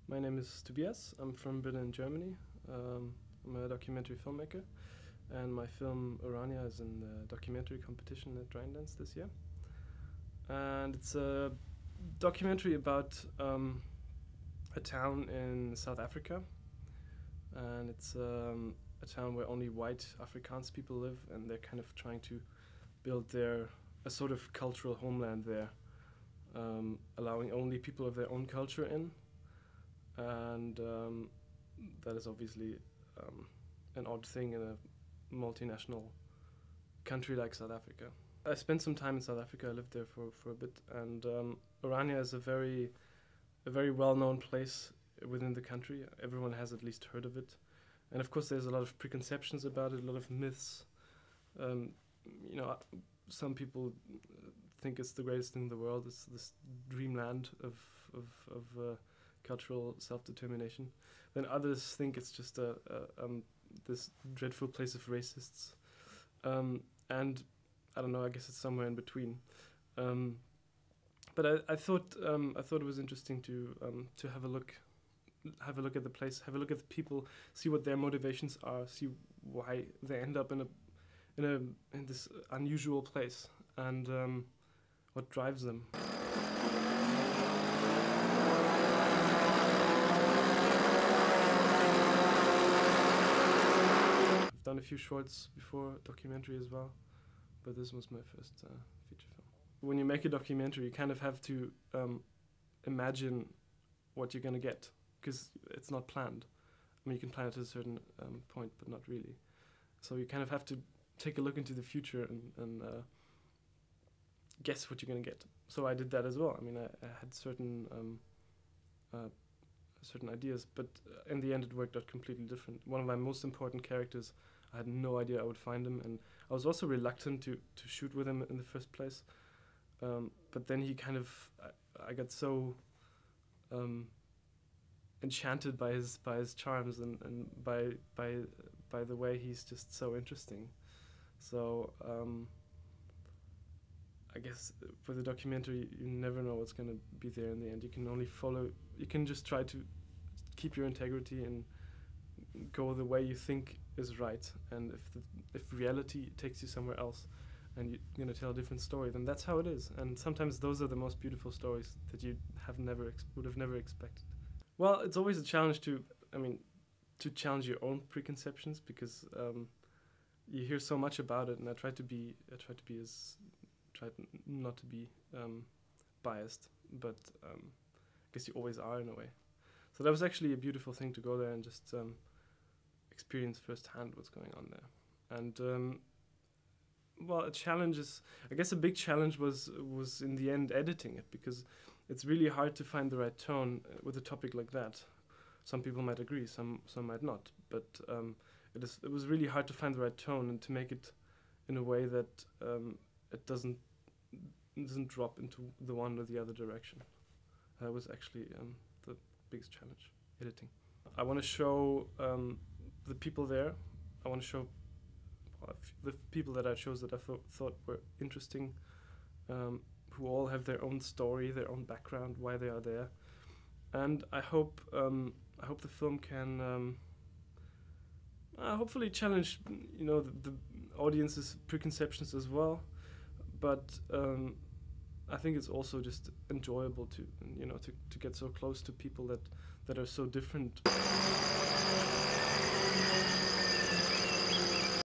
My name is Tobias. I'm from Berlin, Germany. I'm a documentary filmmaker, and my film Orania is in the documentary competition at Rheinland this year. And it's a documentary about a town in South Africa, and it's a town where only white Afrikaans people live, and they're kind of trying to build a sort of cultural homeland there, allowing only people of their own culture in. And that is obviously an odd thing in a multinational country like South Africa. I spent some time in South Africa. I lived there for a bit, and Orania is a very well-known place within the country. Everyone has at least heard of it, and of course there's a lot of preconceptions about it, a lot of myths. Some people think it's the greatest thing in the world. It's this dreamland of cultural self-determination. Then others think it's just this dreadful place of racists, and I don't know. I guess it's somewhere in between. But I thought it was interesting to have a look at the place, have a look at the people, see what their motivations are, see why they end up in this unusual place, and what drives them. I've done a few shorts before, documentary as well, but this was my first feature film. When you make a documentary, you kind of have to imagine what you're going to get, because it's not planned. I mean, you can plan it at a certain point, but not really. So you kind of have to take a look into the future and guess what you're going to get. So I did that as well. I mean, I had certain ideas, but in the end it worked out completely different. One of my most important characters, I had no idea I would find him, and I was also reluctant to shoot with him in the first place. But then he kind of, I got so enchanted by his charms and by the way he's just so interesting. So I guess with a documentary, you never know what's going to be there in the end. You can only follow. You can just try to keep your integrity and go the way you think is right. And if reality takes you somewhere else, and you're going to tell a different story, then that's how it is. And sometimes those are the most beautiful stories that you would have never expected. Well, it's always a challenge to challenge your own preconceptions, because you hear so much about it, and I try not to be biased, but I guess you always are in a way. So that was actually a beautiful thing to go there and just experience firsthand what's going on there. And well, a big challenge was in the end editing it, because it's really hard to find the right tone with a topic like that. Some people might agree, some might not, but it was really hard to find the right tone and to make it in a way that it doesn't drop into the one or the other direction. That was actually the biggest challenge, editing. I want to show the people there. I want to show the people that I chose that I thought were interesting, who all have their own story, their own background, why they are there. And I hope the film can hopefully challenge the audience's preconceptions as well. But I think it's also just enjoyable to get so close to people that are so different.